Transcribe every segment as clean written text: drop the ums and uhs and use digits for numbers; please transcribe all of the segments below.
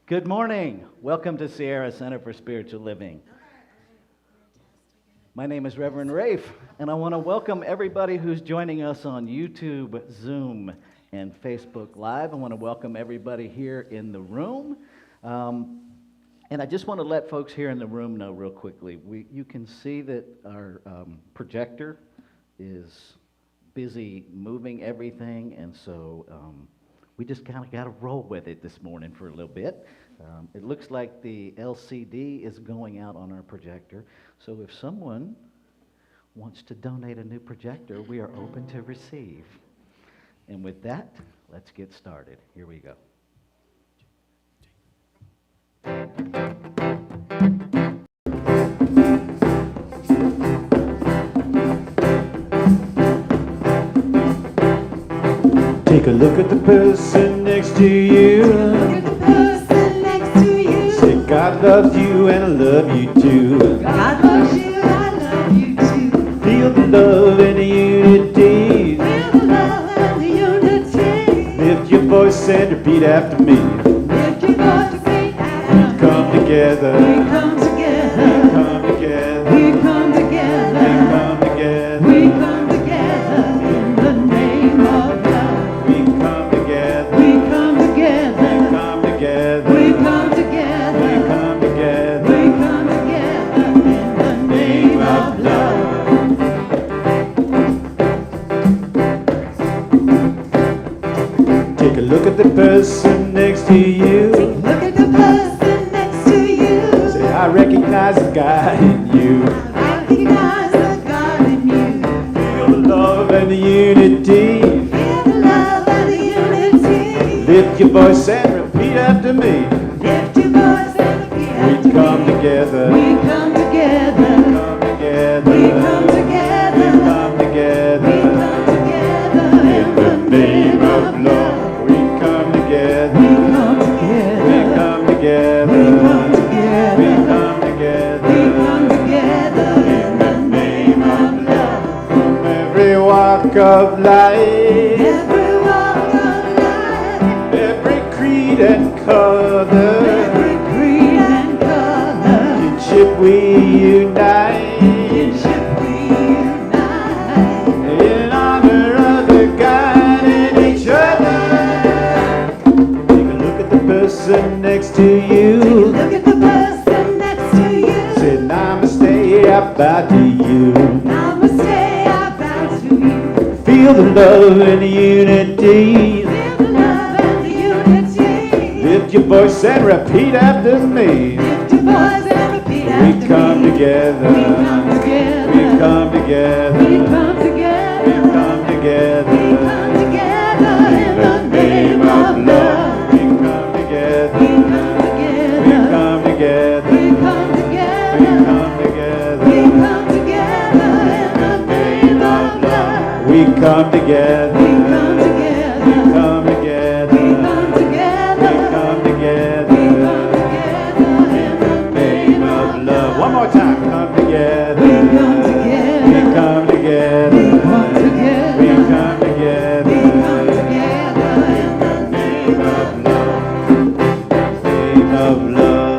Good morning. Welcome to Sierra Center for Spiritual Living. My name is Reverend Rafe, and I want to welcome everybody who's joining us on YouTube, Zoom, and Facebook Live. I want to welcome everybody here in the room. And I just want to let folks here in the room know real quickly, you can see that our projector is busy moving everything, and so we just kind of got to roll with it this morning for a little bit. It looks like the LCD is going out on our projector, so if someone wants to donate a new projector, we are open to receive. And with that, let's get started. Here we go. Take a look at the person next to you. Say, God loves you and I love you too. God loves you, I love you too. Feel the love and the unity. Feel the love and the unity. Lift your voice and repeat after me. Lift your voice, repeat after me. Come together. We come together. We come together. We come together. We come together. We come together in the name of love. We come together. We come together. We come together. We come together. We come together. We come together in the name of love. Take a look at the person next to you. Look at the person next to you. Say, I recognize the God in you. I recognize the God in you. Feel the love and the unity. Feel the love and the unity. Lift your voice and repeat after me. Lift your voice and repeat after We come me. together. We come together. Come together. We come together. We come together. We come together In the name of love. We come together. We come together. We come together. We come together. We come together. We come together In the name of love. From every walk of life, Every walk of life, every creed and color, every creed and color, kinship we unite. kinship we unite. In honor of the God in each other. Take a look at the person next to you. Look at the person next to you. Say namaste, I bow to you. Namaste, I bow to you. Feel the love and the unity. Feel the love and the unity. Lift your voice and repeat after me. Lift your voice and repeat after me. We come together. We come together. We come together. We come together. We come together. We come together in the name of love. We come together. We come together. We come together. We come together. We come together. We come together in the name of love. We come together. We come together. We come together. We come together. We come together. We come together in the name of Love. One more time. Come together. We come together. We come together. We come together. We come together. We come together in the name of love. Name of love.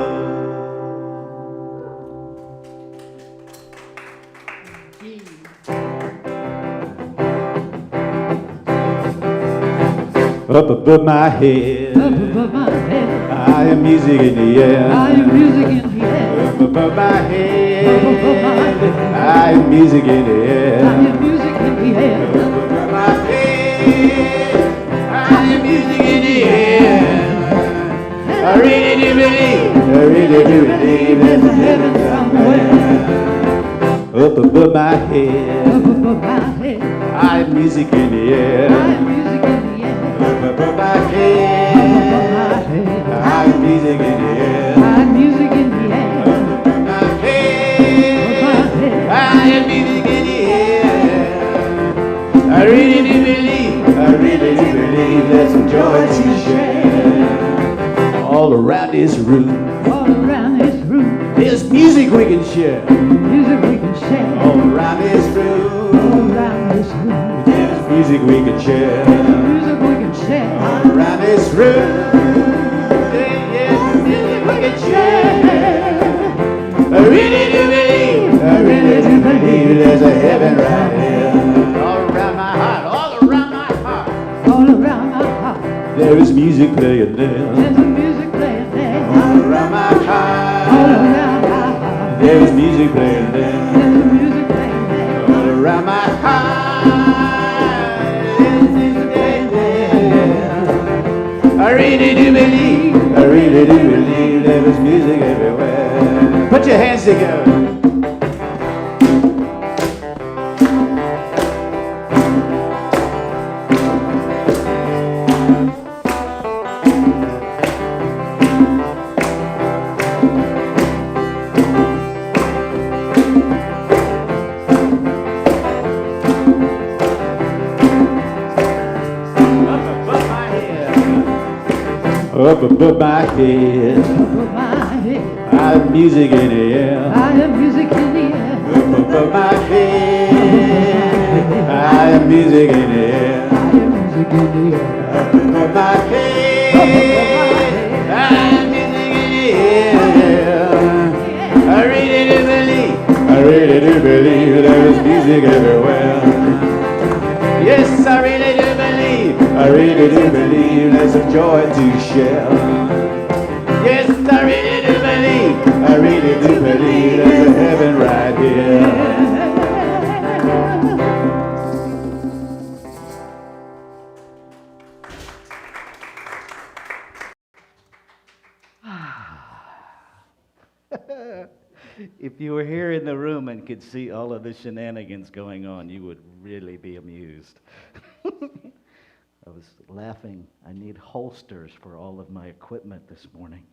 Up above my head, Up above my head, I am music in the air. I am music in the air. Up above my head, Up above my head, I am music in the I air. am music in the air. Up above my head, I am music in the air. I really do believe There's a heaven somewhere. Up above my head, Up above my head, I am music in the I air. am music in the air. Up above my Up above head, my head, I am music in the air. I am music in the air. Up above my Above head, my head, I am music in the air. I really do believe there's some joy to share. All around this room, all around this room, there's music we can share. music we can share. All around this All room, around this room, there's music we can share. music we can share. All around this room, yeah, yeah. really do believe, I really do believe there's a heaven right here. All around my heart, all around my heart. All around my heart. There is music playing there. There's a music playing there. All around my All heart. around my heart. There is music playing there. There's a music playing there. All around my heart. There is music playing there. I really do believe, I really do believe there is music everywhere. Put your hands together. Up above my head, Above my head. I have music in the air. I have music in the air. Up above my head, I have music in the air. I have music in the air. Up above my head, I have music in the air. I really do believe, I really do believe there is music everywhere. Yes, I really do believe, I really do believe there's a joy to share. Yes, I really do believe, I really do believe there's a heaven right here. If you were here in the room and could see all of the shenanigans going on, you would really be amused. I was laughing. I need holsters for all of my equipment this morning.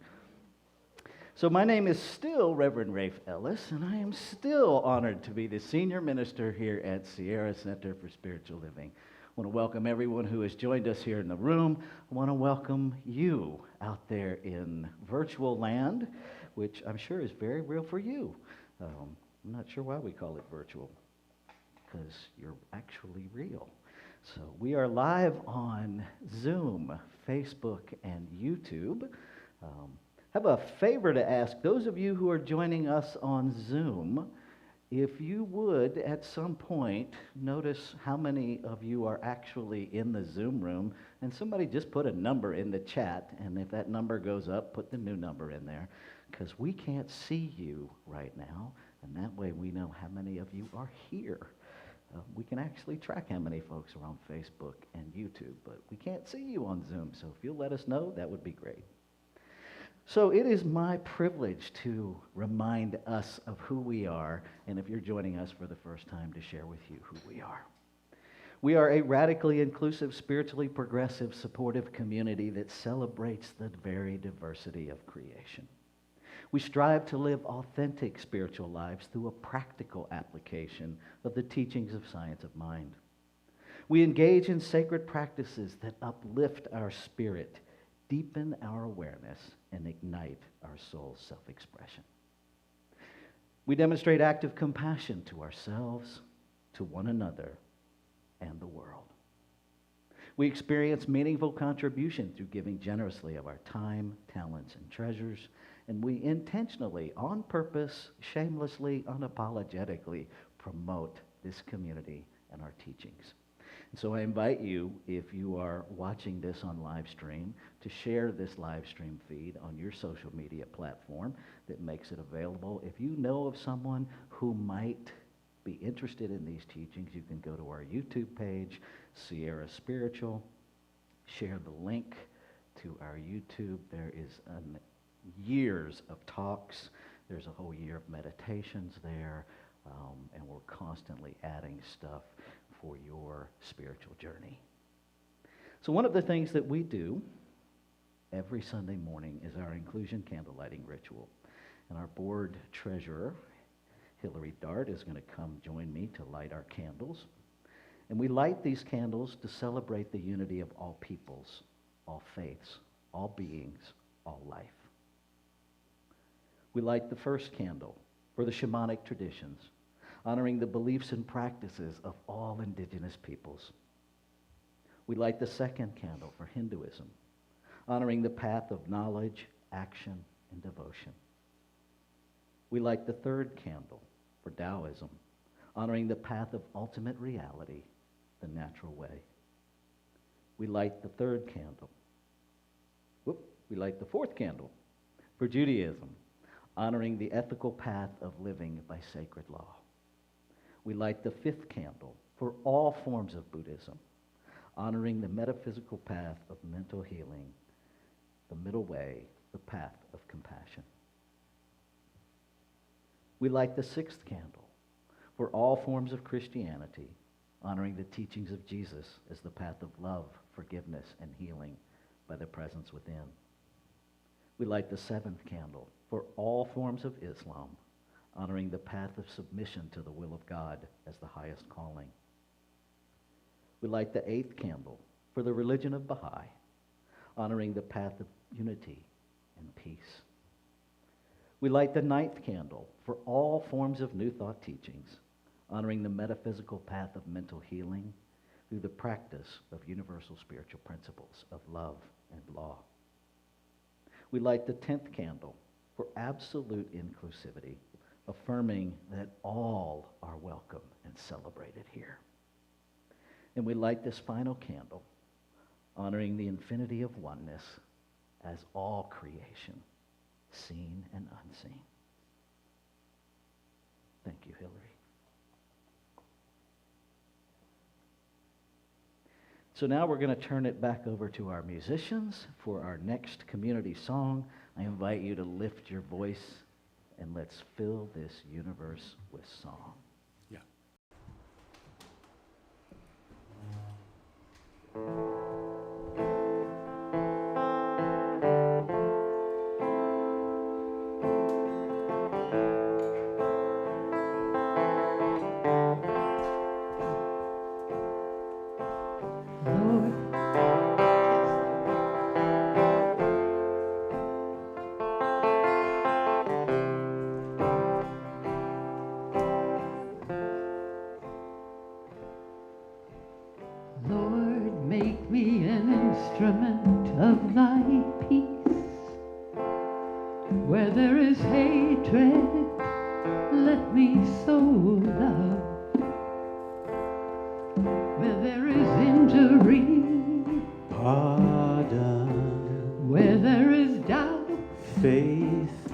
So my name is still Reverend Rafe Ellis, and I am still honored to be the senior minister here at Sierra Center for Spiritual Living. I want to welcome everyone who has joined us here in the room. I want to welcome you out there in virtual land, which I'm sure is very real for you. I'm not sure why we call it virtual, because you're actually real. So we are live on Zoom, Facebook, and YouTube. I have a favor to ask those of you who are joining us on Zoom. If you would, at some point, notice how many of you are actually in the Zoom room, and somebody just put a number in the chat, and if that number goes up, put the new number in there, because we can't see you right now, and that way we know how many of you are here. We can actually track how many folks are on Facebook and YouTube, but we can't see you on Zoom, so if you'll let us know, that would be great. So it is my privilege to remind us of who we are, and if you're joining us for the first time, to share with you who we are. We are a radically inclusive, spiritually progressive, supportive community that celebrates the very diversity of creation. We strive to live authentic spiritual lives through a practical application of the teachings of science of mind. We engage in sacred practices that uplift our spirit, deepen our awareness, and ignite our soul's self-expression. We demonstrate active compassion to ourselves, to one another, and the world. We experience meaningful contribution through giving generously of our time, talents, and treasures, and we intentionally, on purpose, shamelessly, unapologetically promote this community and our teachings. And so I invite you, if you are watching this on live stream, to share this live stream feed on your social media platform that makes it available. If you know of someone who might be interested in these teachings, you can go to our YouTube page, Sierra Spiritual, share the link to our YouTube. There is years of talks. There's a whole year of meditations there, and we're constantly adding stuff for your spiritual journey. So one of the things that we do every Sunday morning is our inclusion candle lighting ritual. And our board treasurer, Hillary Dart, is going to come join me to light our candles. And we light these candles to celebrate the unity of all peoples, all faiths, all beings, all life. We light the first candle for the shamanic traditions, honoring the beliefs and practices of all indigenous peoples. We light the second candle for Hinduism, honoring the path of knowledge, action, and devotion. We light the third candle for Taoism, honoring the path of ultimate reality, the natural way. We light the third candle. We light the fourth candle for Judaism, honoring the ethical path of living by sacred law. We light the fifth candle for all forms of Buddhism, honoring the metaphysical path of mental healing, the middle way, the path of compassion. We light the sixth candle for all forms of Christianity, honoring the teachings of Jesus as the path of love, forgiveness, and healing by the presence within. We light the seventh candle for all forms of Islam, honoring the path of submission to the will of God as the highest calling. We light the eighth candle for the religion of Baha'i, honoring the path of unity and peace. We light the ninth candle for all forms of New Thought teachings, honoring the metaphysical path of mental healing through the practice of universal spiritual principles of love and law. We light the 10th candle for absolute inclusivity, affirming that all are welcome and celebrated here. And we light this final candle, honoring the infinity of oneness as all creation, seen and unseen. Thank you, Hillary. So now we're going to turn it back over to our musicians for our next community song. I invite you to lift your voice and let's fill this universe with song. Yeah. Lord, Lord, make me an instrument of thy peace. Where there is hatred, let me sow love. Where there is injury, Pardon, where there is doubt, faith,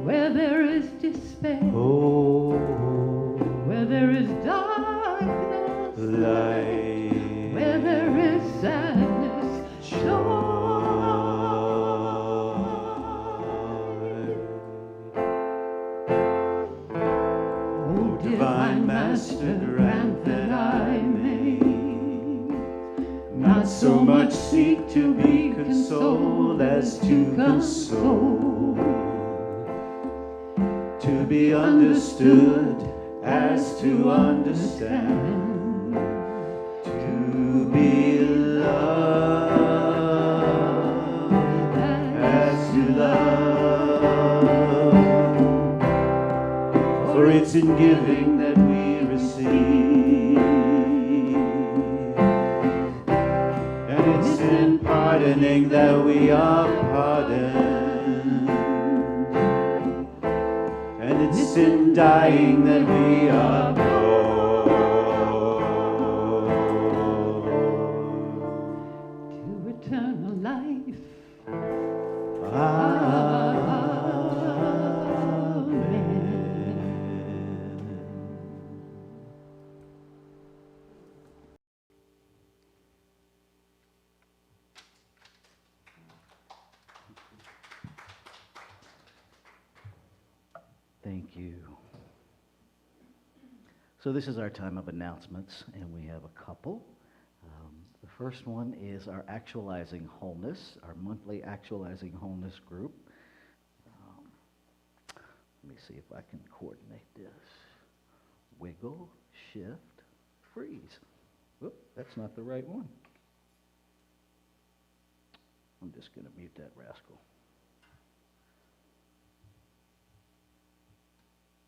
where there is despair, hope, where there is darkness, light, where there is sadness, joy. Oh, divine Master, grant that I may not so much seek to be consoled as to console, to be understood as to understand, to be loved as to love. For it's in giving that we receive, and it's in pardoning that we are pardoned, and it's in dying that we are born. to eternal life. Amen. Thank you. So this is our time of announcements, and we have a couple. The first one is our Actualizing Wholeness, our monthly Actualizing Wholeness group. Let me see if I can coordinate this. Wiggle, shift, freeze. Whoop, that's not the right one. I'm just going to mute that rascal.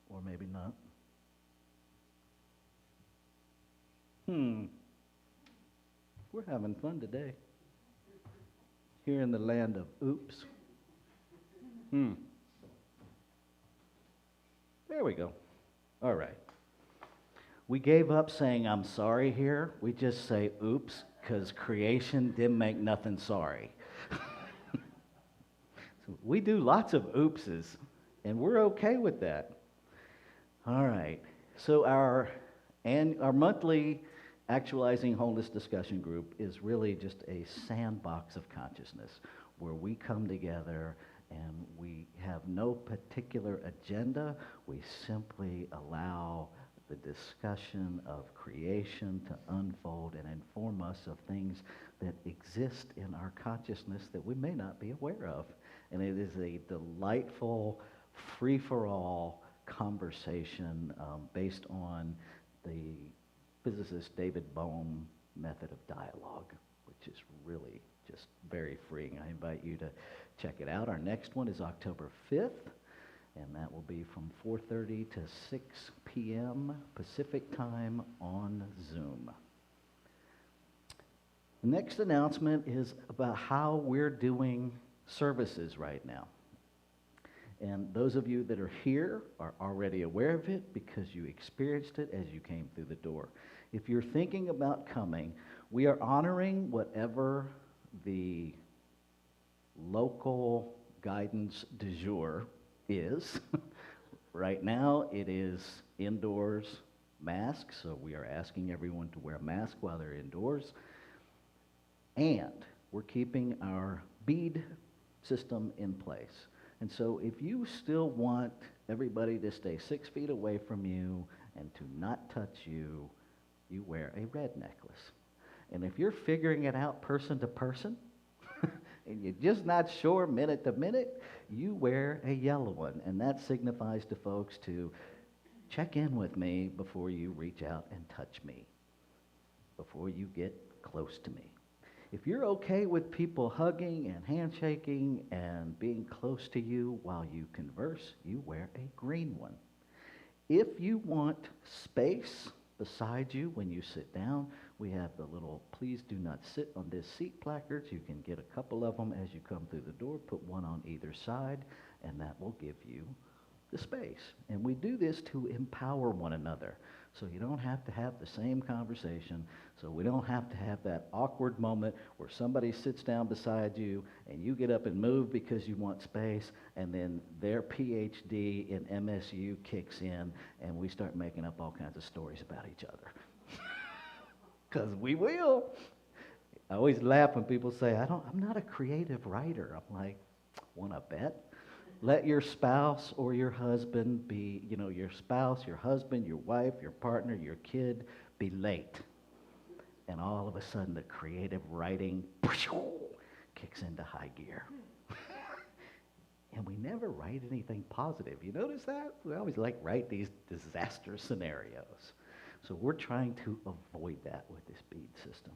Or maybe not. We're having fun today. Here in the land of oops. There we go. All right. We gave up saying I'm sorry here. We just say oops, because creation didn't make nothing sorry. So we do lots of oopses, and we're okay with that. All right. So our monthly actualizing wholeness discussion group is really just a sandbox of consciousness where we come together and we have no particular agenda. We simply allow the discussion of creation to unfold and inform us of things that exist in our consciousness that we may not be aware of. And it is a delightful, free-for-all conversation based on the physicist David Bohm method of dialogue, which is really just very freeing. I invite you to check it out. Our next one is October 5th, and that will be from 4:30 to 6 p.m. Pacific time on Zoom. The next announcement is about how we're doing services right now. And those of you that are here are already aware of it because you experienced it as you came through the door. If you're thinking about coming, we are honoring whatever the local guidance du jour is. Right now, it is indoors masks, so we are asking everyone to wear a mask while they're indoors. And we're keeping our bead system in place. And so if you still want everybody to stay 6 feet away from you and to not touch you, you wear a red necklace. And if you're figuring it out person to person, and you're just not sure minute to minute, you wear a yellow one. And that signifies to folks to check in with me before you reach out and touch me, before you get close to me. If you're okay with people hugging and handshaking and being close to you while you converse, you wear a green one. If you want space beside you when you sit down, we have the little "please do not sit on this seat" placards. You can get a couple of them as you come through the door, put one on either side, and that will give you the space. And we do this to empower one another. So you don't have to have the same conversation. So we don't have to have that awkward moment where somebody sits down beside you and you get up and move because you want space, and then their PhD in MSU kicks in and we start making up all kinds of stories about each other. Because we will. I always laugh when people say, I'm not a creative writer. I'm like, want to bet? Let your spouse or your husband be, your spouse, your husband, your wife, your partner, your kid be late. And all of a sudden the creative writing kicks into high gear. And we never write anything positive. You notice that? We always write these disaster scenarios. So we're trying to avoid that with this bead system.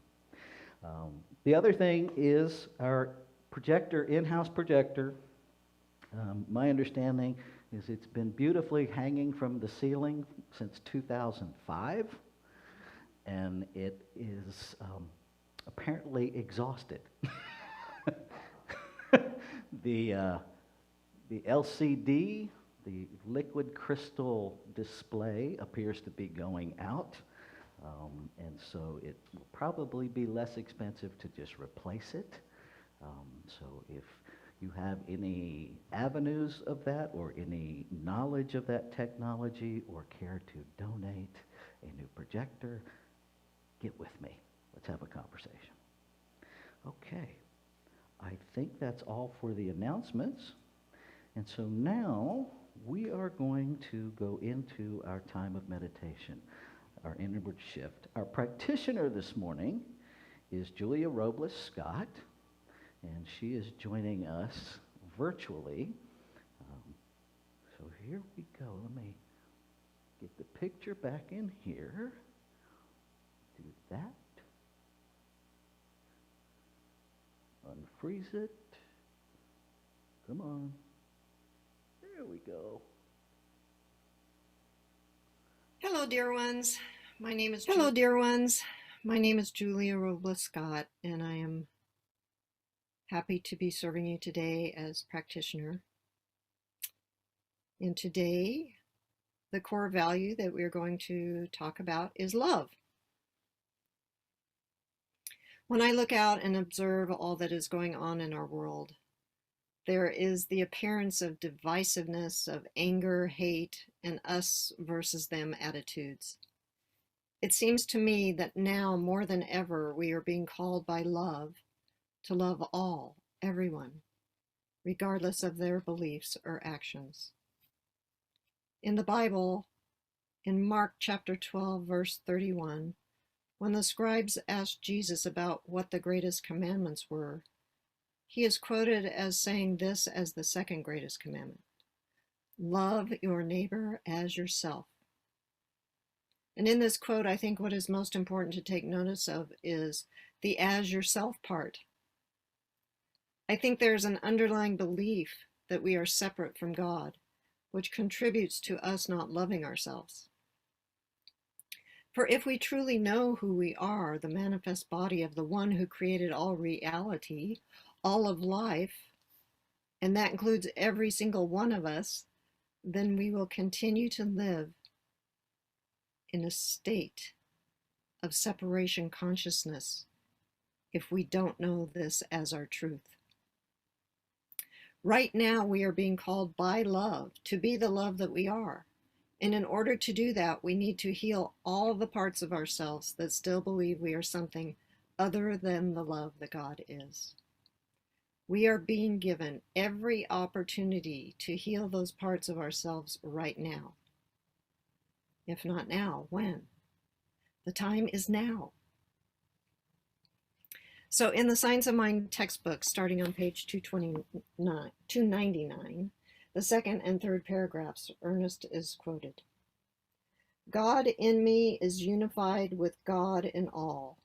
The other thing is our projector, in-house projector. My understanding is it's been beautifully hanging from the ceiling since 2005, and it is apparently exhausted. The LCD, the liquid crystal display, appears to be going out, and so it will probably be less expensive to just replace it. So if you have any avenues of that or any knowledge of that technology or care to donate a new projector, get with me. Let's have a conversation. Okay, I think that's all for the announcements. And so now we are going to go into our time of meditation, our inward shift. Our practitioner this morning is Julia Robles Scott, and she is joining us virtually. So here we go. Let me get the picture back in here. Do that. Unfreeze it. Come on. There we go. Hello, dear ones. My name is Julia Robles Scott, and I am happy to be serving you today as practitioner. And today the core value that we're going to talk about is love. When I look out and observe all that is going on in our world, there is the appearance of divisiveness, of anger, hate, and us versus them attitudes. It seems to me that now more than ever we are being called by love to love all, everyone, regardless of their beliefs or actions. In the Bible, in Mark chapter 12, verse 31, when the scribes asked Jesus about what the greatest commandments were, he is quoted as saying this as the second greatest commandment: love your neighbor as yourself. And in this quote, I think what is most important to take notice of is the as yourself part. I think there's an underlying belief that we are separate from God, which contributes to us not loving ourselves. For if we truly know who we are, the manifest body of the one who created all reality, all of life, and that includes every single one of us, then we will continue to live in a state of separation consciousness if we don't know this as our truth. Right now, we are being called by love to be the love that we are. And in order to do that, we need to heal all the parts of ourselves that still believe we are something other than the love that God is. We are being given every opportunity to heal those parts of ourselves right now. If not now, when? The time is now. So in the Science of Mind textbook, starting on page 299, the second and third paragraphs, Ernest is quoted. God in me is unified with God in all.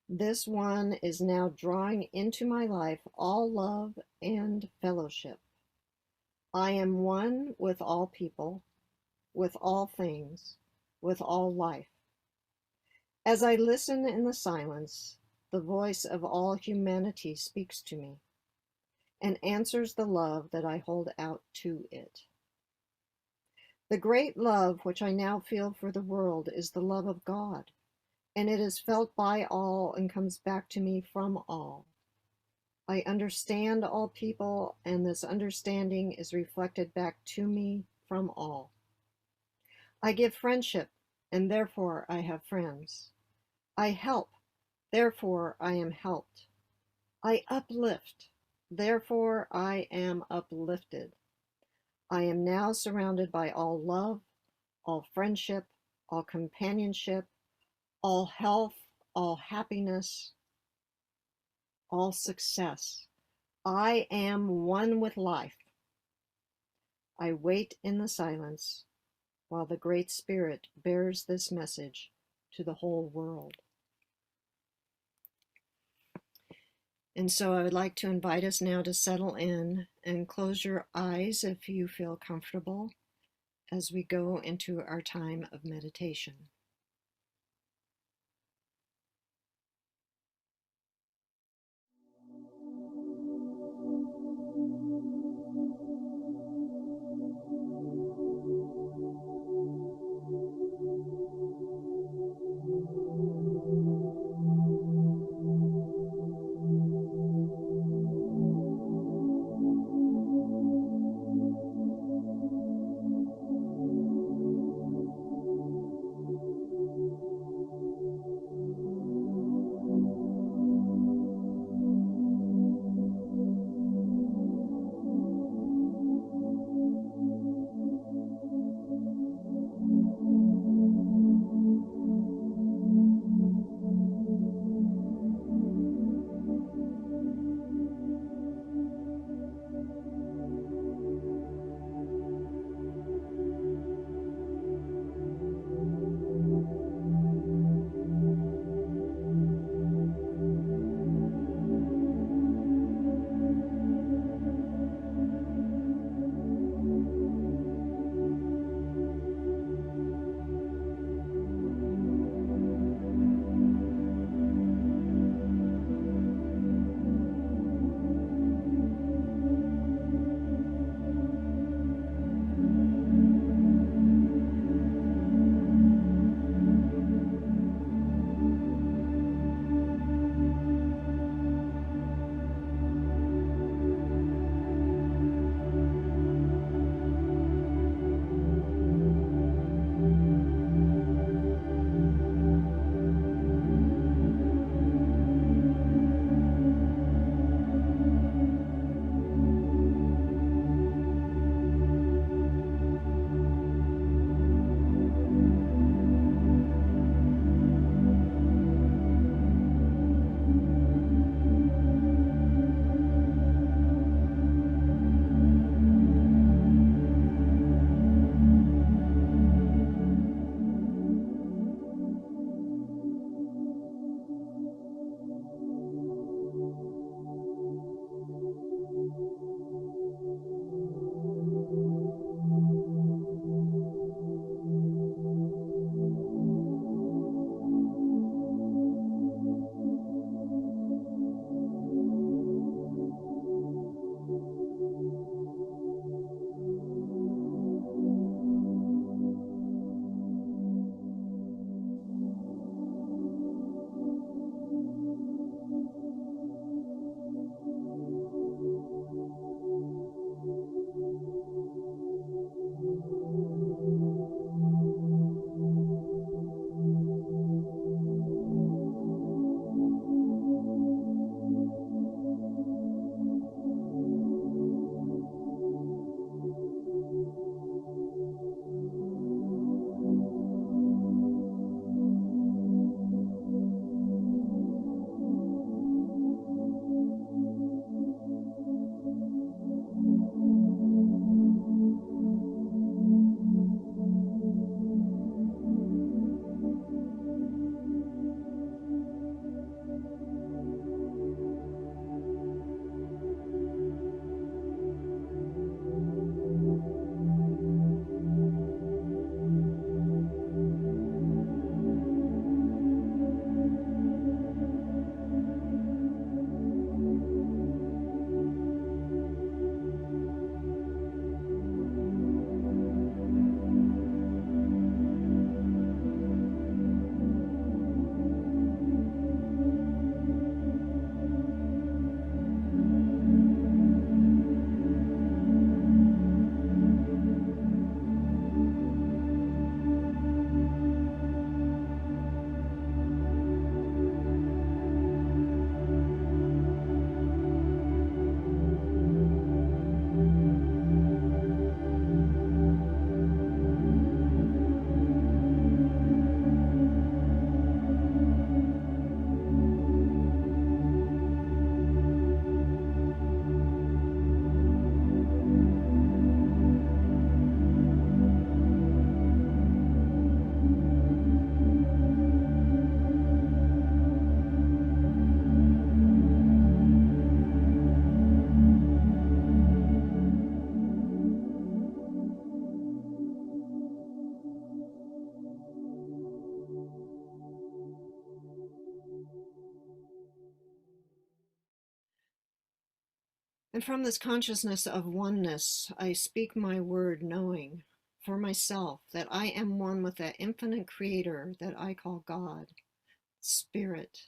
This one is now drawing into my life all love and fellowship. I am one with all people, with all things, with all life. As I listen in the silence, the voice of all humanity speaks to me and answers the love that I hold out to it. The great love which I now feel for the world is the love of God, and it is felt by all and comes back to me from all. I understand all people, and this understanding is reflected back to me from all. I give friendship, and therefore I have friends. I help, therefore I am helped. I uplift, therefore I am uplifted. I am now surrounded by all love, all friendship, all companionship, all health, all happiness, all success. I am one with life. I wait in the silence while the Great Spirit bears this message to the whole world. And so I would like to invite us now to settle in and close your eyes if you feel comfortable as we go into our time of meditation. And from this consciousness of oneness, I speak my word knowing for myself that I am one with that infinite creator that I call God, spirit,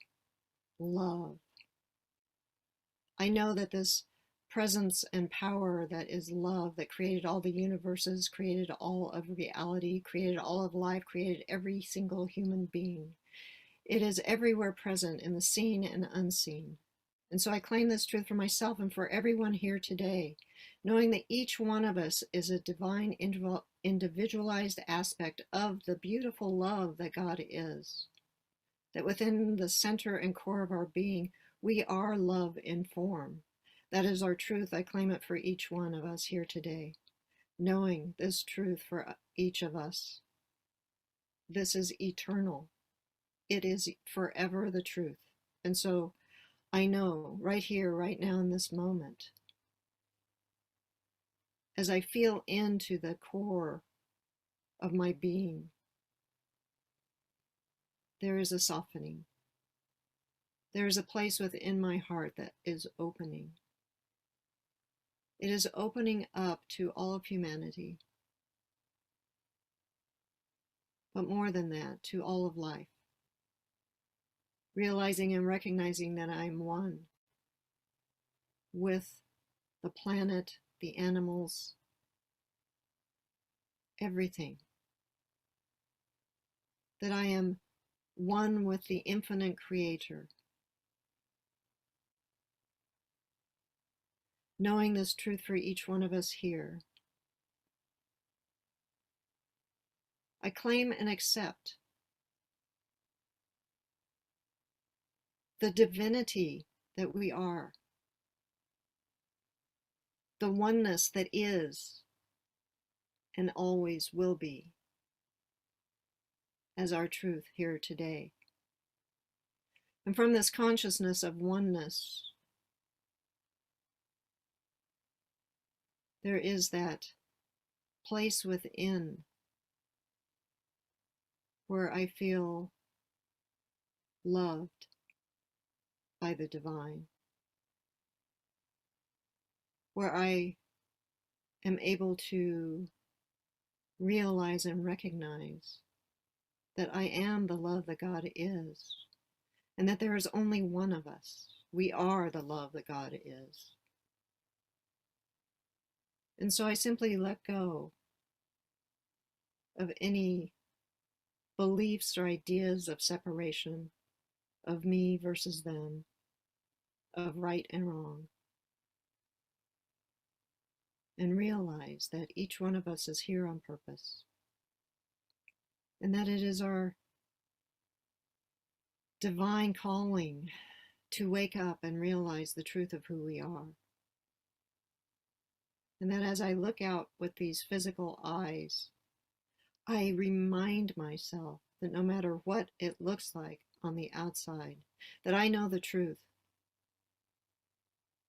love. I know that this presence and power that is love, that created all the universes, created all of reality, created all of life, created every single human being. It is everywhere present in the seen and unseen. And so I claim this truth for myself and for everyone here today, knowing that each one of us is a divine individualized aspect of the beautiful love that God is. That within the center and core of our being, we are love in form. That is our truth. I claim it for each one of us here today, knowing this truth for each of us. This is eternal. It is forever the truth. And so I know right here, right now in this moment, as I feel into the core of my being, there is a softening. There is a place within my heart that is opening. It is opening up to all of humanity, but more than that, to all of life. Realizing and recognizing that I am one with the planet, the animals, everything. That I am one with the infinite creator. Knowing this truth for each one of us here, I claim and accept the divinity that we are, the oneness that is and always will be, as our truth here today. And from this consciousness of oneness, there is that place within where I feel loved by the divine, where I am able to realize and recognize that I am the love that God is, and that there is only one of us. We are the love that God is. And so I simply let go of any beliefs or ideas of separation, of me versus them, of right and wrong, and realize that each one of us is here on purpose, and that it is our divine calling to wake up and realize the truth of who we are. And that as I look out with these physical eyes, I remind myself that no matter what it looks like on the outside, that I know the truth,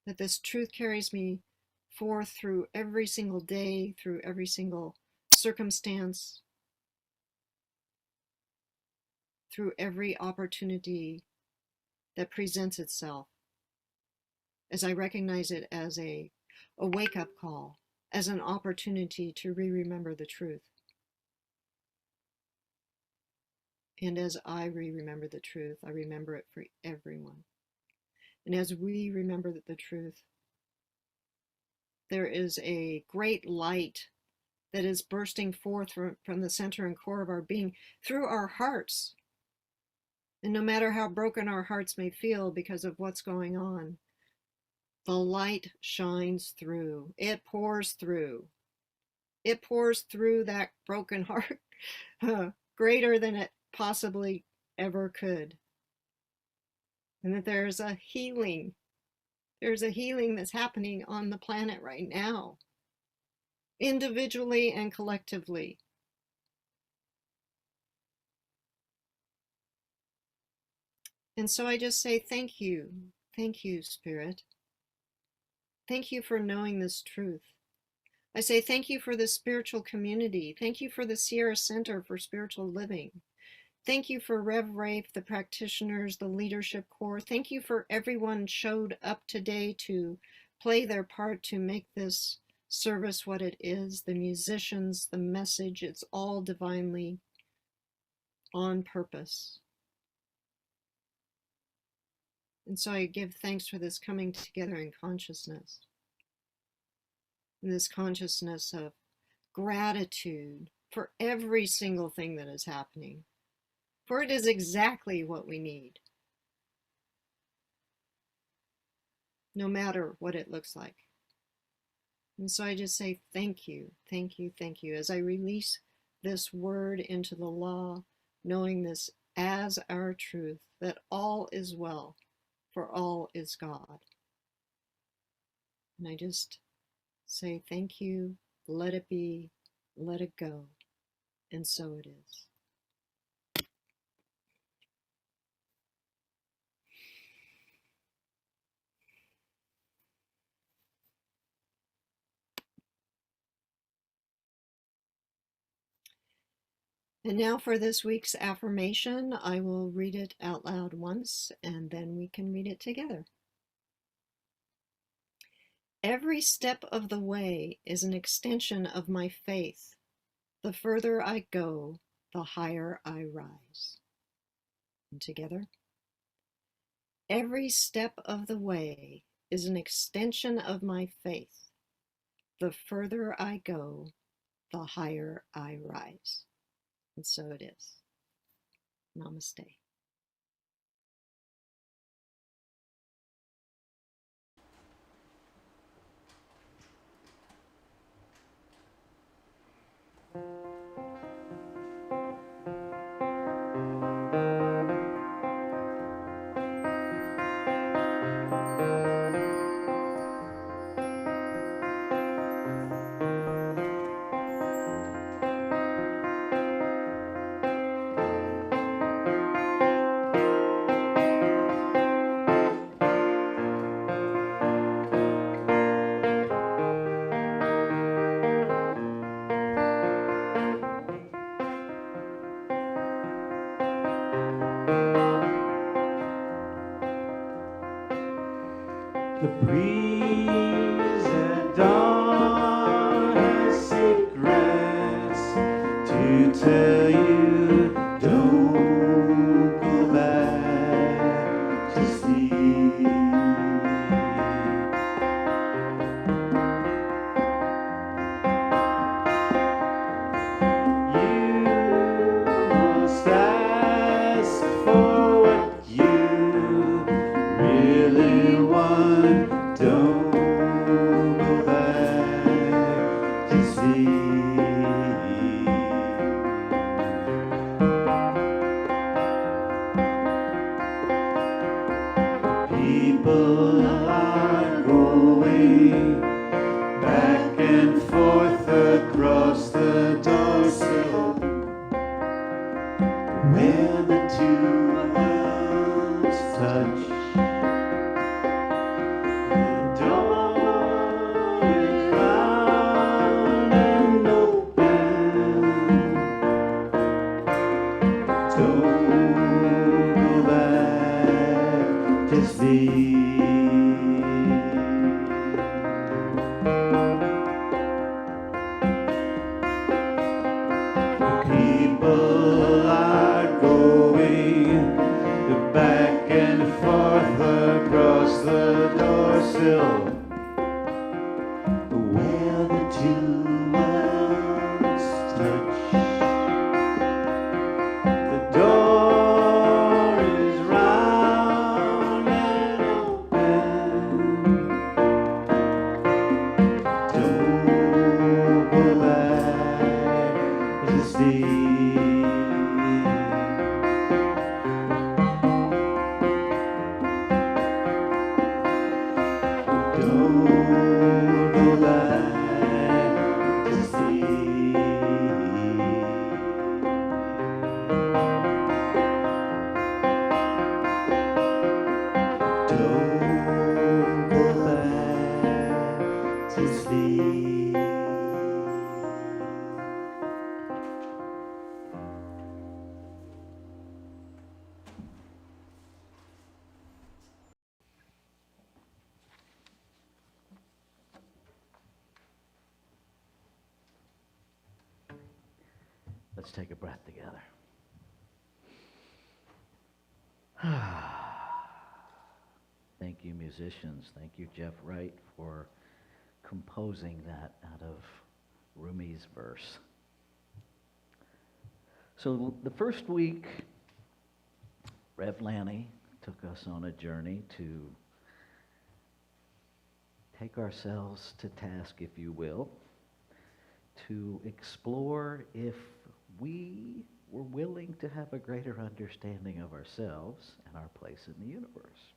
that this truth carries me forth through every single day, through every single circumstance, through every opportunity that presents itself, as I recognize it as a wake-up call, as an opportunity to remember the truth. And as I remember the truth, I remember it for everyone. And as we remember the truth, there is a great light that is bursting forth from the center and core of our being through our hearts. And no matter how broken our hearts may feel because of what's going on, the light shines through. It pours through. It pours through that broken heart greater than it possibly ever could. And that there's a healing. There's a healing that's happening on the planet right now, individually and collectively. And so I just say thank you. Thank you, Spirit. Thank you for knowing this truth. I say thank you for the spiritual community. Thank you for the Sierra Center for Spiritual Living. Thank you for Rev Rafe, the practitioners, the leadership core. Thank you for everyone showed up today to play their part to make this service what it is. The musicians, the message, it's all divinely on purpose. And so I give thanks for this coming together in consciousness. And this consciousness of gratitude for every single thing that is happening. For it is exactly what we need, no matter what it looks like. And so I just say thank you, thank you, thank you, as I release this word into the law, knowing this as our truth, that all is well, for all is God. And I just say thank you, let it be, let it go, and so it is. And now for this week's affirmation, I will read it out loud once, and then we can read it together. Every step of the way is an extension of my faith. The further I go, the higher I rise. And together. Every step of the way is an extension of my faith. The further I go, the higher I rise. And so it is. Namaste. The breeze at dawn has secrets to tell you. Don't go back to sleep. You must ask for what you really want. Don't go back to sleep. People are going back and forth across the doorsill, where the two worlds touch. The door is round and open. Don't go back to sleep. People are going back and forth across the doorsill, where the two worlds touch. The door is round and Let's take a breath together. Thank you, musicians. Thank you, Jeff Wright, for composing that out of Rumi's verse. So the first week, Rev Lanny took us on a journey to take ourselves to task, if you will, to explore if we were willing to have a greater understanding of ourselves and our place in the universe.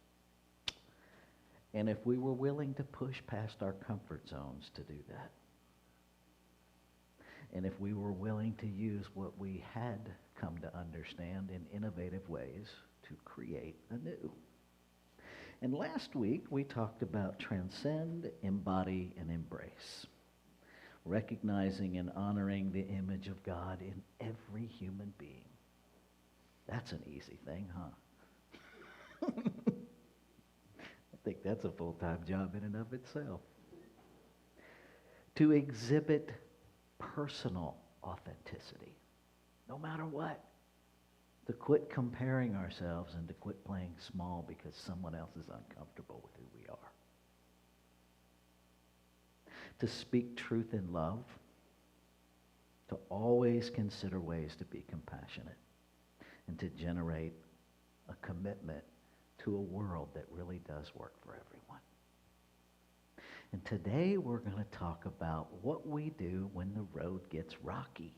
And if we were willing to push past our comfort zones to do that. And if we were willing to use what we had come to understand in innovative ways to create anew. And last week, we talked about transcend, embody, and embrace. Recognizing and honoring the image of God in every human being. That's an easy thing, huh? I think that's a full-time job in and of itself. To exhibit personal authenticity, no matter what. To quit comparing ourselves and to quit playing small because someone else is uncomfortable with who we are. To speak truth in love, to always consider ways to be compassionate, and to generate a commitment to a world that really does work for everyone. And today we're going to talk about what we do when the road gets rocky.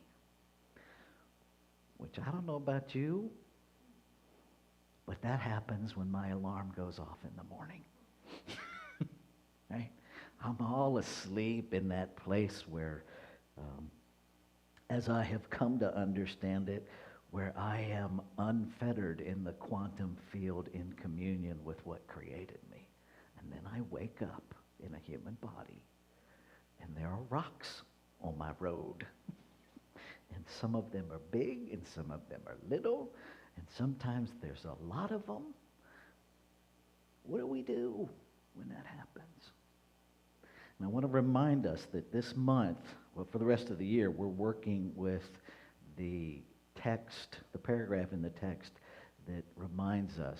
Which I don't know about you, but that happens when my alarm goes off in the morning. Right? I'm all asleep in that place where, as I have come to understand it, where I am unfettered in the quantum field in communion with what created me. And then I wake up in a human body, and there are rocks on my road. And some of them are big, and some of them are little, and sometimes there's a lot of them. What do we do when that happens? And I want to remind us that this month, well, for the rest of the year, we're working with the text, the paragraph in the text that reminds us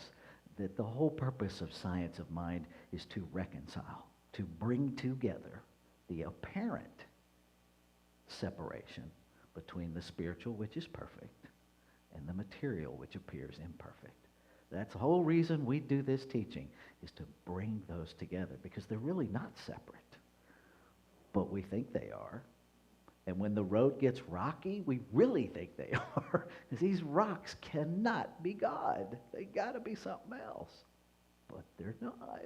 that the whole purpose of Science of Mind is to reconcile, to bring together the apparent separation between the spiritual, which is perfect, and the material, which appears imperfect. That's the whole reason we do this teaching, is to bring those together, because they're really not separate. But we think they are. And when the road gets rocky, we really think they are, because these rocks cannot be God. They got to be something else. But they're not.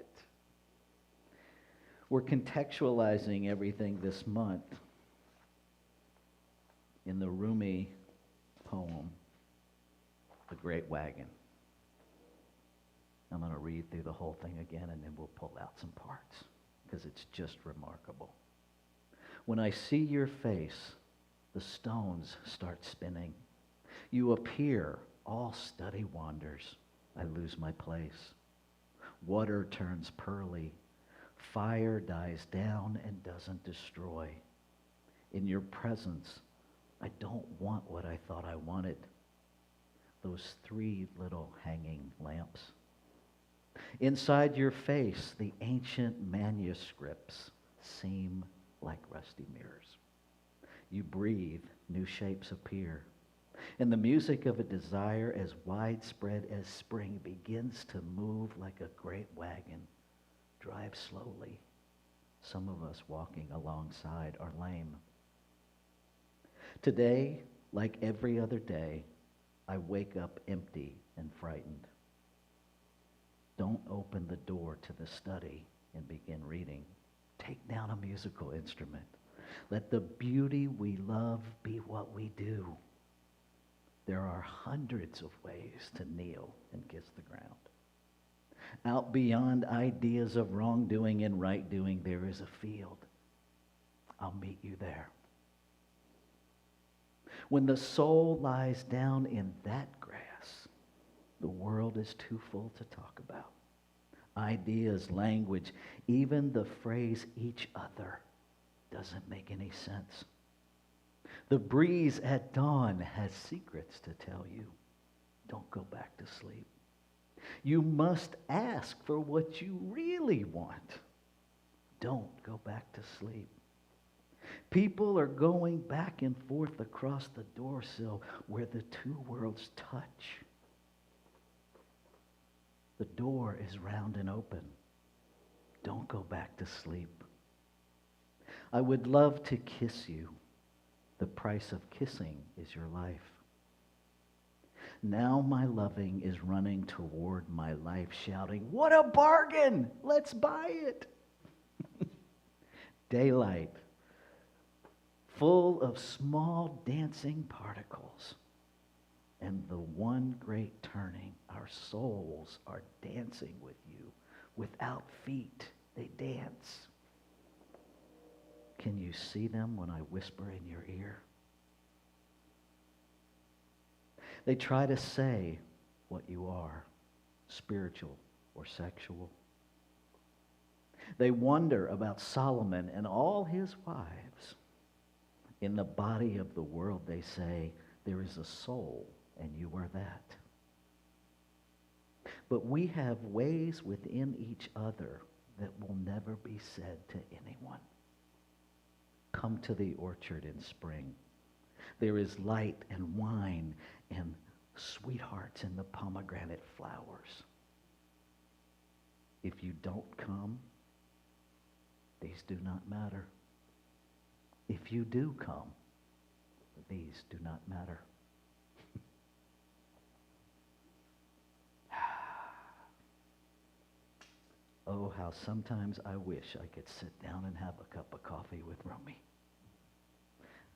We're contextualizing everything this month in the Rumi poem, The Great Wagon. I'm going to read through the whole thing again, and then we'll pull out some parts, because it's just remarkable. When I see your face, the stones start spinning. You appear, all study wanders. I lose my place. Water turns pearly. Fire dies down and doesn't destroy. In your presence, I don't want what I thought I wanted. Those 3 little hanging lamps. Inside your face, the ancient manuscripts seem like rusty mirrors. You breathe, new shapes appear. And the music of a desire as widespread as spring begins to move like a great wagon. Drive slowly. Some of us walking alongside are lame. Today, like every other day, I wake up empty and frightened. Don't open the door to the study and begin reading. Take down a musical instrument. Let the beauty we love be what we do. There are hundreds of ways to kneel and kiss the ground. Out beyond ideas of wrongdoing and right doing, there is a field. I'll meet you there. When the soul lies down in that grass, the world is too full to talk about. Ideas, language, even the phrase each other doesn't make any sense. The breeze at dawn has secrets to tell you. Don't go back to sleep. You must ask for what you really want. Don't go back to sleep. People are going back and forth across the door sill where the two worlds touch. The door is round and open. Don't go back to sleep. I would love to kiss you. The price of kissing is your life. Now my loving is running toward my life, shouting, "What a bargain! Let's buy it!" Daylight, full of small dancing particles. And the one great turning, our souls are dancing with you. Without feet, they dance. Can you see them when I whisper in your ear? They try to say what you are, spiritual or sexual. They wonder about Solomon and all his wives. In the body of the world, they say, there is a soul, and you are that. But we have ways within each other that will never be said to anyone. Come to the orchard in spring. There is light and wine and sweethearts in the pomegranate flowers. If you don't come, these do not matter. If you do come, these do not matter. Oh, how sometimes I wish I could sit down and have a cup of coffee with Romy.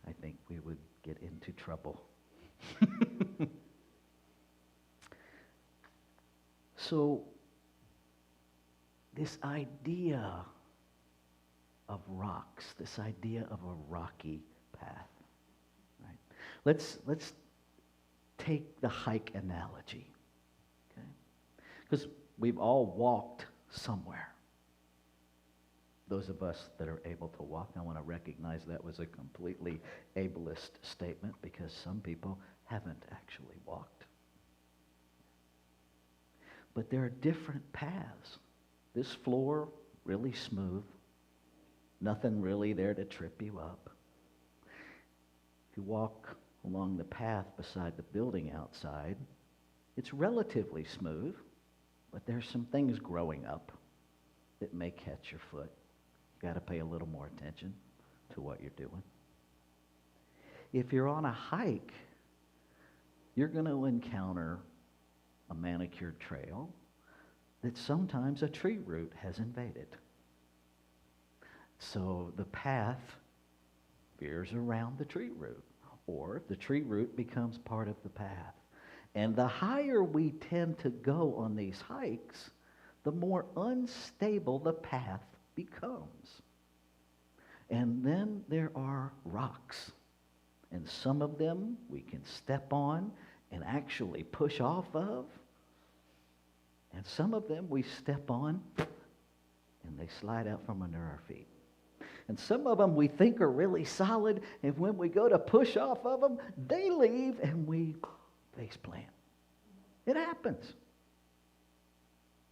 I think we would get into trouble. So, this idea of rocks, this idea of a rocky path, right? Let's take the hike analogy, okay? Because we've all walked somewhere. Those of us that are able to walk, I want to recognize that was a completely ableist statement because some people haven't actually walked. But there are different paths. This floor, really smooth. Nothing really there to trip you up. If you walk along the path beside the building outside, it's relatively smooth, but there's some things growing up that may catch your foot. You got to pay a little more attention to what you're doing. If you're on a hike, you're going to encounter a manicured trail that sometimes a tree root has invaded. So the path veers around the tree root, or the tree root becomes part of the path. And the higher we tend to go on these hikes, the more unstable the path becomes. And then there are rocks. And some of them we can step on and actually push off of. And some of them we step on and they slide out from under our feet. And some of them we think are really solid, and when we go to push off of them, they leave and we face plant. It happens.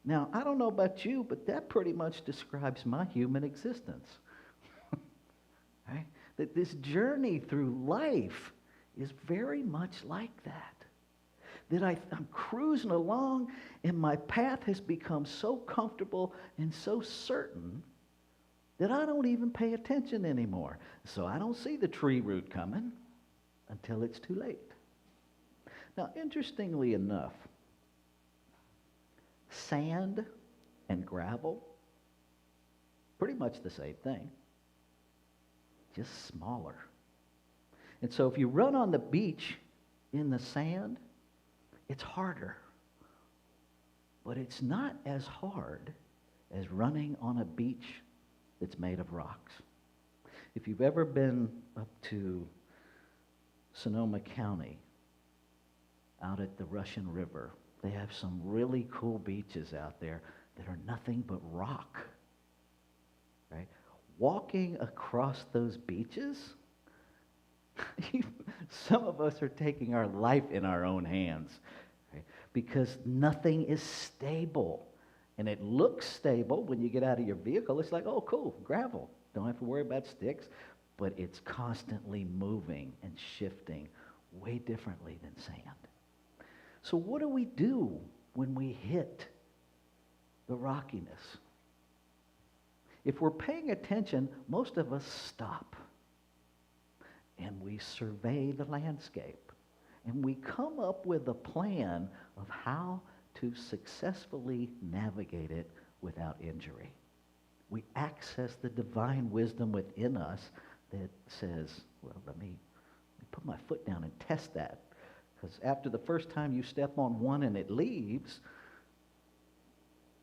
Now, I don't know about you, but that pretty much describes my human existence. Right? That this journey through life is very much like that. That I'm cruising along, and my path has become so comfortable and so certain that I don't even pay attention anymore. So I don't see the tree root coming until it's too late. Now, interestingly enough, sand and gravel, pretty much the same thing, just smaller. And so if you run on the beach in the sand, it's harder. But it's not as hard as running on a beach that's made of rocks. If you've ever been up to Sonoma County, out at the Russian River, they have some really cool beaches out there that are nothing but rock. Right? Walking across those beaches Some of us are taking our life in our own hands, right? Because nothing is stable. And it looks stable when you get out of your vehicle. It's like, oh, cool, gravel. Don't have to worry about sticks. But it's constantly moving and shifting way differently than sand. So what do we do when we hit the rockiness? If we're paying attention, most of us stop. And we survey the landscape. And we come up with a plan of how to successfully navigate it without injury. We access the divine wisdom within us that says, well, let me put my foot down and test that. Because after the first time you step on one and it leaves,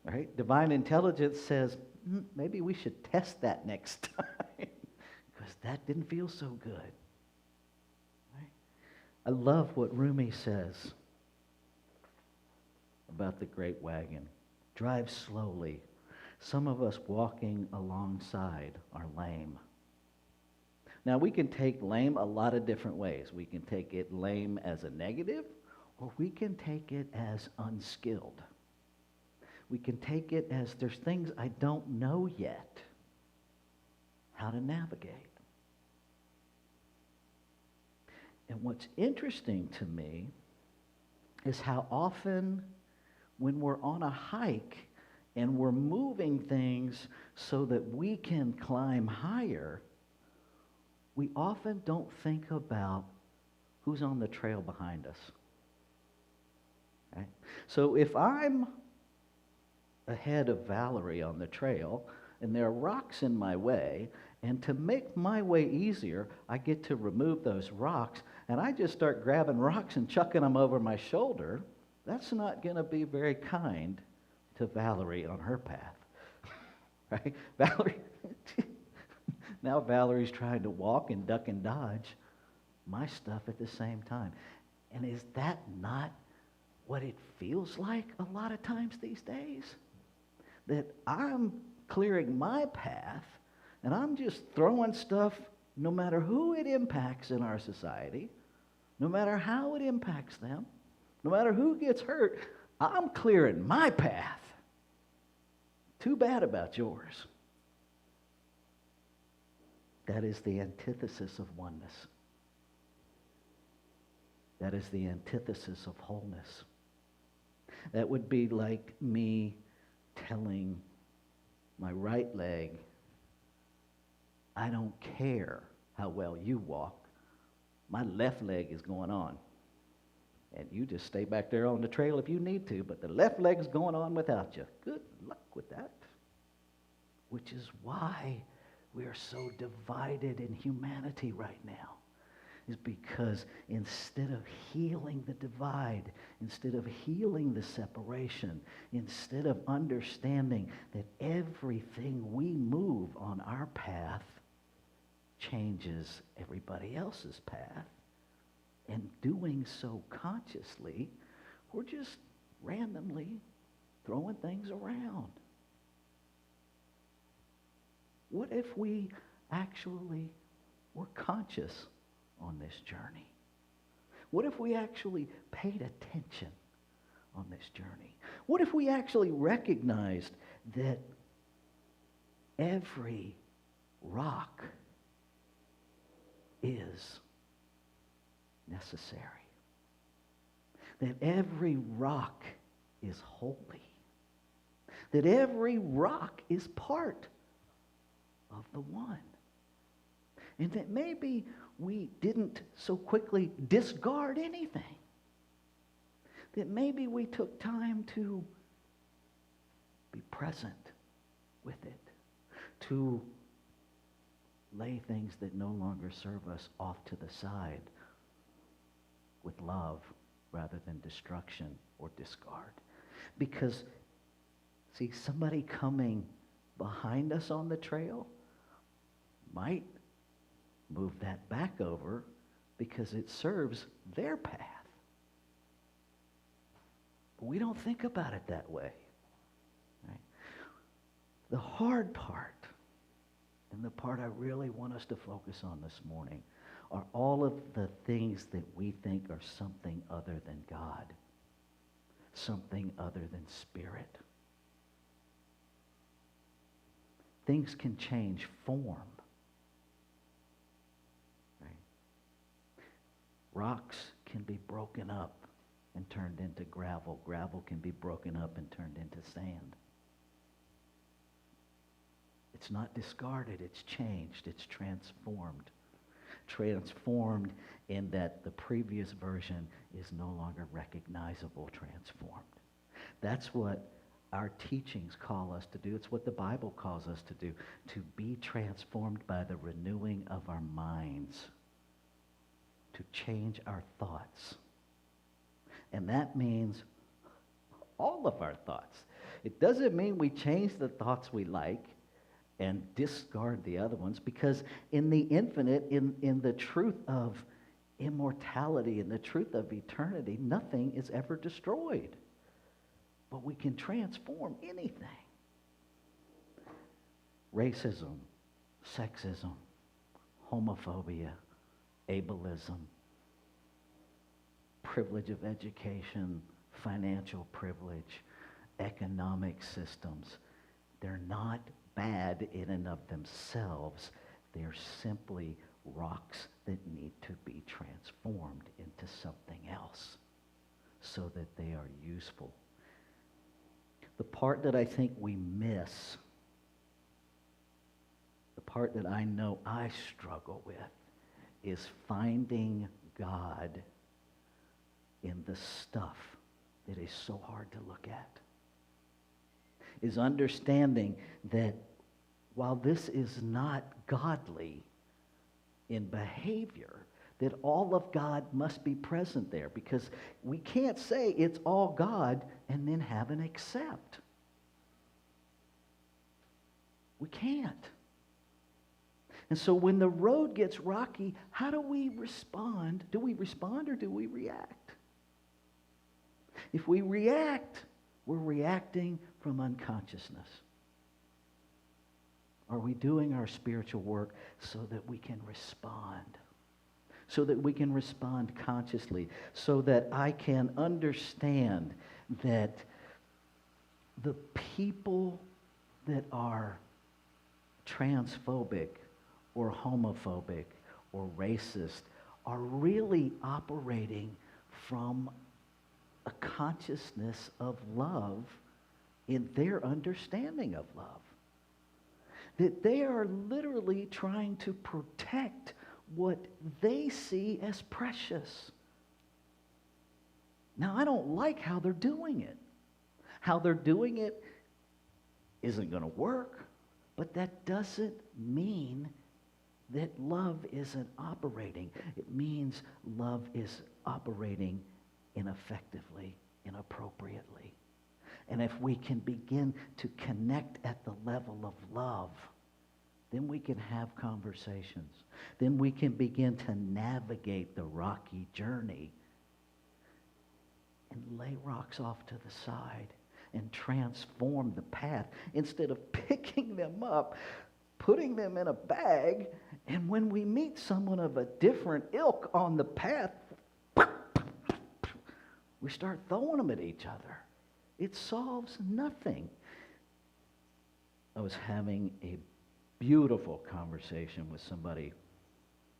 right? Divine intelligence says, maybe we should test that next time. Because that didn't feel so good. Right? I love what Rumi says about the great wagon. Drive slowly. Some of us walking alongside are lame. Now, we can take lame a lot of different ways. We can take it lame as a negative, or we can take it as unskilled. We can take it as there's things I don't know yet how to navigate. And what's interesting to me is how often when we're on a hike and we're moving things so that we can climb higher, we often don't think about who's on the trail behind us. Right? So if I'm ahead of Valerie on the trail and there are rocks in my way, and to make my way easier, I get to remove those rocks, and I just start grabbing rocks and chucking them over my shoulder, that's not going to be very kind to Valerie on her path. Right? Now Valerie's trying to walk and duck and dodge my stuff at the same time. And is that not what it feels like a lot of times these days? That I'm clearing my path and I'm just throwing stuff, no matter who it impacts in our society, no matter how it impacts them, no matter who gets hurt, I'm clearing my path. Too bad about yours. That is the antithesis of oneness. That is the antithesis of wholeness. That would be like me telling my right leg, I don't care how well you walk. My left leg is going on. And you just stay back there on the trail if you need to, but the left leg is going on without you. Good luck with that. Which is why we are so divided in humanity right now. Is because instead of healing the divide, instead of healing the separation, instead of understanding that everything we move on our path changes everybody else's path, and doing so consciously, we're just randomly throwing things around. What if we actually were conscious on this journey? What if we actually paid attention on this journey? What if we actually recognized that every rock is necessary? That every rock is holy? That every rock is part of the one? And that maybe we didn't so quickly discard anything. That maybe we took time to be present with it, to lay things that no longer serve us off to the side with love rather than destruction or discard. Because, see, somebody coming behind us on the trail might move that back over because it serves their path. But we don't think about it that way. Right? The hard part, and the part I really want us to focus on this morning, are all of the things that we think are something other than God, something other than Spirit. Things can change form. Right? Rocks can be broken up and turned into gravel. Gravel can be broken up and turned into sand. It's not discarded, it's changed, it's transformed. Transformed in that the previous version is no longer recognizable, transformed. That's what our teachings call us to do. It's what the Bible calls us to do, to be transformed by the renewing of our minds, to change our thoughts. And that means all of our thoughts. It doesn't mean we change the thoughts we like and discard the other ones, because in the infinite, in the truth of immortality, in the truth of eternity, nothing is ever destroyed. But we can transform anything. Racism, sexism, homophobia, ableism, privilege of education, financial privilege, economic systems, they're not bad in and of themselves. They're simply rocks that need to be transformed into something else so that they are useful. The part that I think we miss, the part that I know I struggle with, is finding God in the stuff that is so hard to look at. Is understanding that while this is not godly in behavior, that all of God must be present there, because we can't say it's all God and then have an accept. We can't. And so when the road gets rocky, how do we respond? Do we respond or do we react? If we react, we're reacting from unconsciousness. Are we doing our spiritual work so that we can respond? So that we can respond consciously, so that I can understand that the people that are transphobic or homophobic or racist are really operating from a consciousness of love in their understanding of love. That they are literally trying to protect what they see as precious. Now, I don't like how they're doing it. How they're doing it isn't going to work, but that doesn't mean that love isn't operating. It means love is operating ineffectively, inappropriately. And if we can begin to connect at the level of love, then we can have conversations. Then we can begin to navigate the rocky journey and lay rocks off to the side and transform the path instead of picking them up, putting them in a bag, and when we meet someone of a different ilk on the path, we start throwing them at each other. It solves nothing. I was having a beautiful conversation with somebody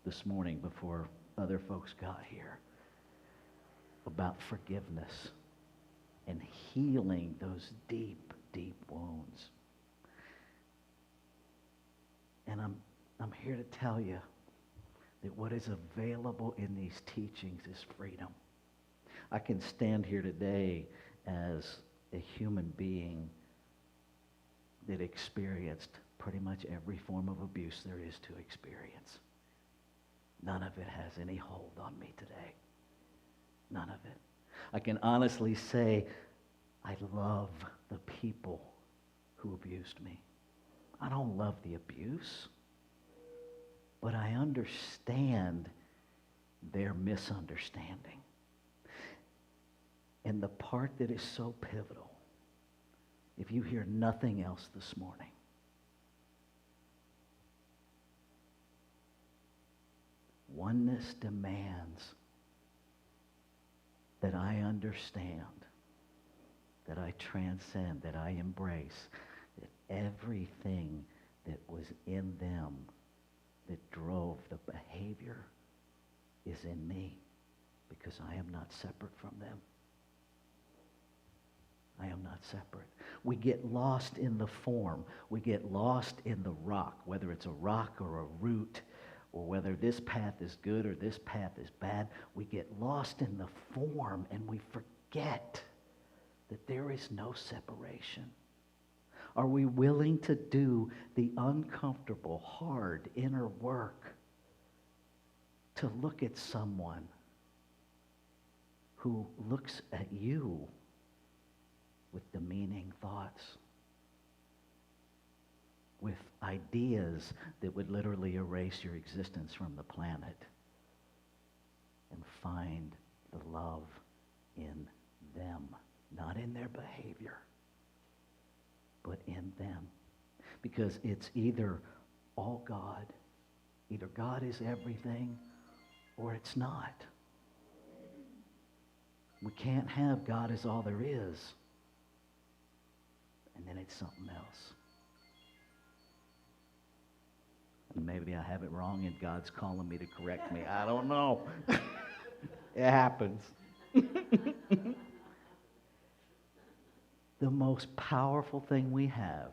this morning before other folks got here about forgiveness and healing those deep, deep wounds. And I'm here to tell you that what is available in these teachings is freedom. I can stand here today as a human being that experienced pretty much every form of abuse there is to experience. None of it has any hold on me today. None of it. I can honestly say I love the people who abused me. I don't love the abuse, but I understand their misunderstanding. And the part that is so pivotal, if you hear nothing else this morning, Oneness demands that I understand, that I transcend, that I embrace, that everything that was in them that drove the behavior is in me, because I am not separate from them. I am not separate. We get lost in the form. We get lost in the rock, whether it's a rock or a root, or whether this path is good or this path is bad. We get lost in the form and we forget that there is no separation. Are we willing to do the uncomfortable, hard inner work to look at someone who looks at you with demeaning thoughts, with ideas that would literally erase your existence from the planet, and find the love in them, not in their behavior, but in them? Because it's either all God, either God is everything, or it's not. We can't have God is all there is, and then it's something else. And maybe I have it wrong and God's calling me to correct me. I don't know. It happens. The most powerful thing we have,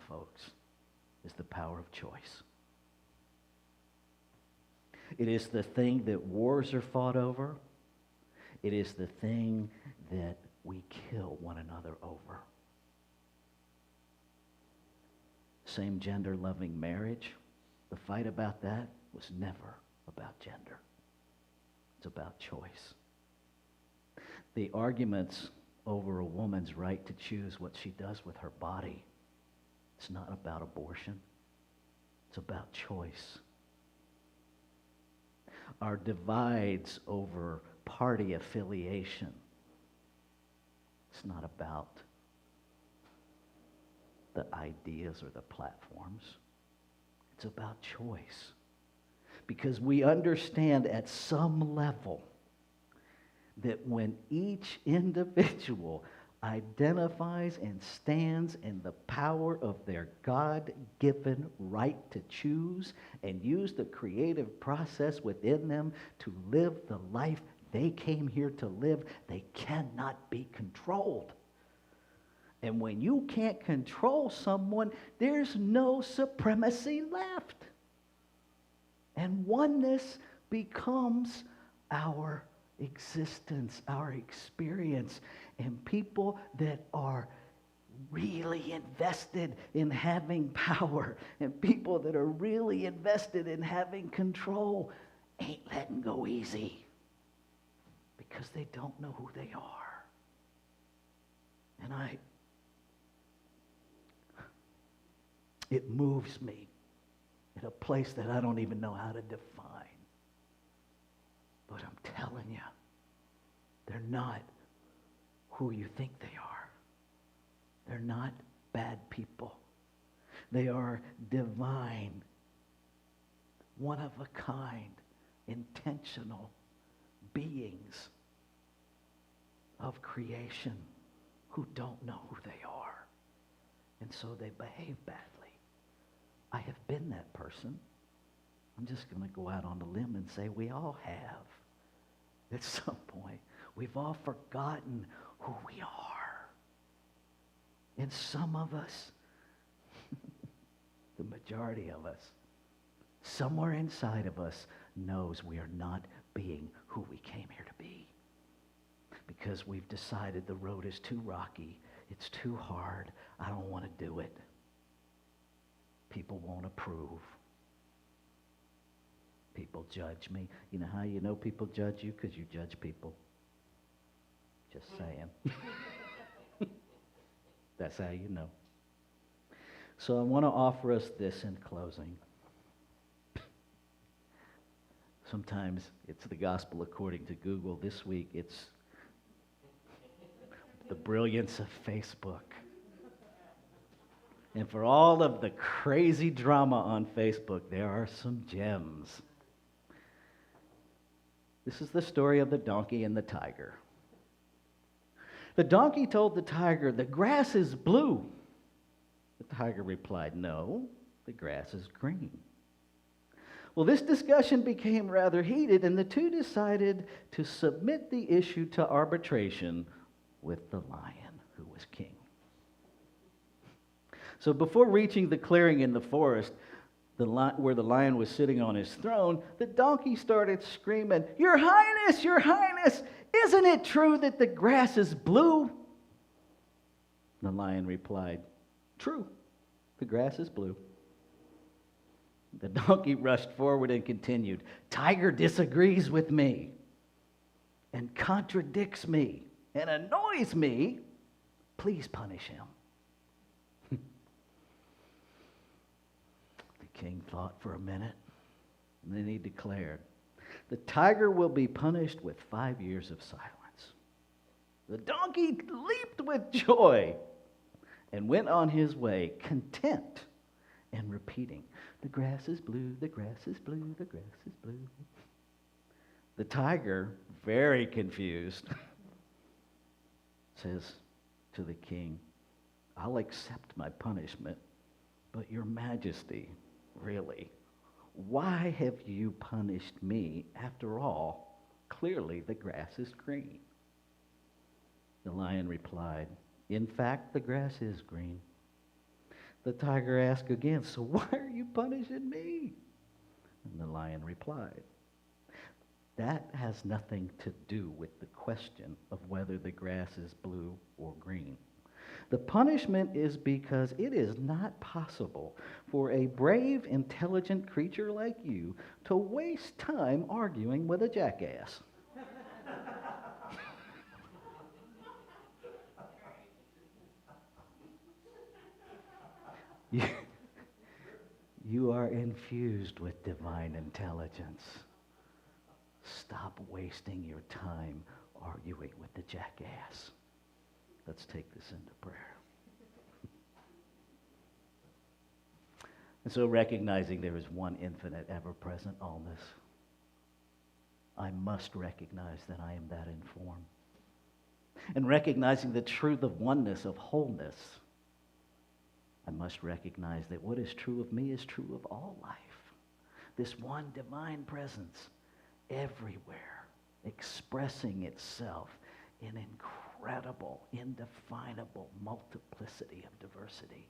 folks, is the power of choice. It is the thing that wars are fought over. It is the thing that we kill one another over. Same-gender loving marriage, the fight about that was never about gender. It's about choice. The arguments over a woman's right to choose what she does with her body, it's not about abortion. It's about choice. Our divides over party affiliation, it's not about the ideas or the platforms. It's about choice. Because we understand at some level that when each individual identifies and stands in the power of their God-given right to choose and use the creative process within them to live the life they came here to live, they cannot be controlled. And when you can't control someone, there's no supremacy left. And oneness becomes our existence, our experience. And people that are really invested in having power and people that are really invested in having control ain't letting go easy because they don't know who they are. And it moves me in a place that I don't even know how to define. But I'm telling you, they're not who you think they are. They're not bad people. They are divine, one of a kind, intentional beings of creation who don't know who they are. And so they behave badly. I have been that person. I'm just going to go out on a limb and say we all have. At some point, we've all forgotten who we are. And some of us, the majority of us, somewhere inside of us knows we are not being who we came here to be. Because we've decided the road is too rocky, it's too hard, I don't want to do it. People won't approve. People judge me. You know how you know people judge you? Because you judge people. Just saying. That's how you know. So I want to offer us this in closing. Sometimes it's the gospel according to Google. This week it's the brilliance of Facebook. And for all of the crazy drama on Facebook, there are some gems. This is the story of the donkey and the tiger. The donkey told the tiger, "The grass is blue." The tiger replied, "No, the grass is green." Well, this discussion became rather heated, and the two decided to submit the issue to arbitration with the lion, who was king. So before reaching the clearing in the forest, where the lion was sitting on his throne, the donkey started screaming, Your Highness, isn't it true that the grass is blue?" The lion replied, "True, the grass is blue." The donkey rushed forward and continued, "Tiger disagrees with me and contradicts me and annoys me. Please punish him." The king thought for a minute, and then he declared, "The tiger will be punished with 5 years of silence." The donkey leaped with joy and went on his way, content and repeating, "The grass is blue, the grass is blue, the grass is blue." The tiger, very confused, says to the king, "I'll accept my punishment, but your majesty, really, why have you punished me? After all, clearly the grass is green." The lion replied, "In fact, the grass is green." The tiger asked again, "So why are you punishing me?" And the lion replied, "That has nothing to do with the question of whether the grass is blue or green. The punishment is because it is not possible for a brave, intelligent creature like you to waste time arguing with a jackass." You are infused with divine intelligence. Stop wasting your time arguing with the jackass. Let's take this into prayer. And so, recognizing there is one infinite, ever-present allness, I must recognize that I am that informed. And recognizing the truth of oneness, of wholeness, I must recognize that what is true of me is true of all life. This one divine presence everywhere, expressing itself in incredible, indefinable multiplicity of diversity.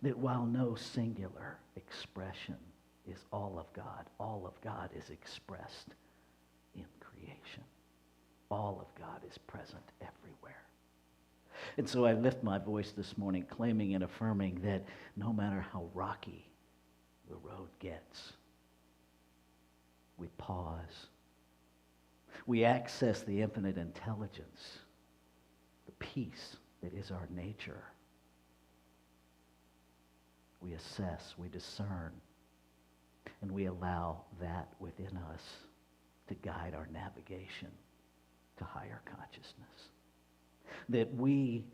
That while no singular expression is all of God is expressed in creation. All of God is present everywhere. And so I lift my voice this morning, claiming and affirming that no matter how rocky the road gets, we pause. We access the infinite intelligence, the peace that is our nature. We assess, we discern, and we allow that within us to guide our navigation to higher consciousness. That we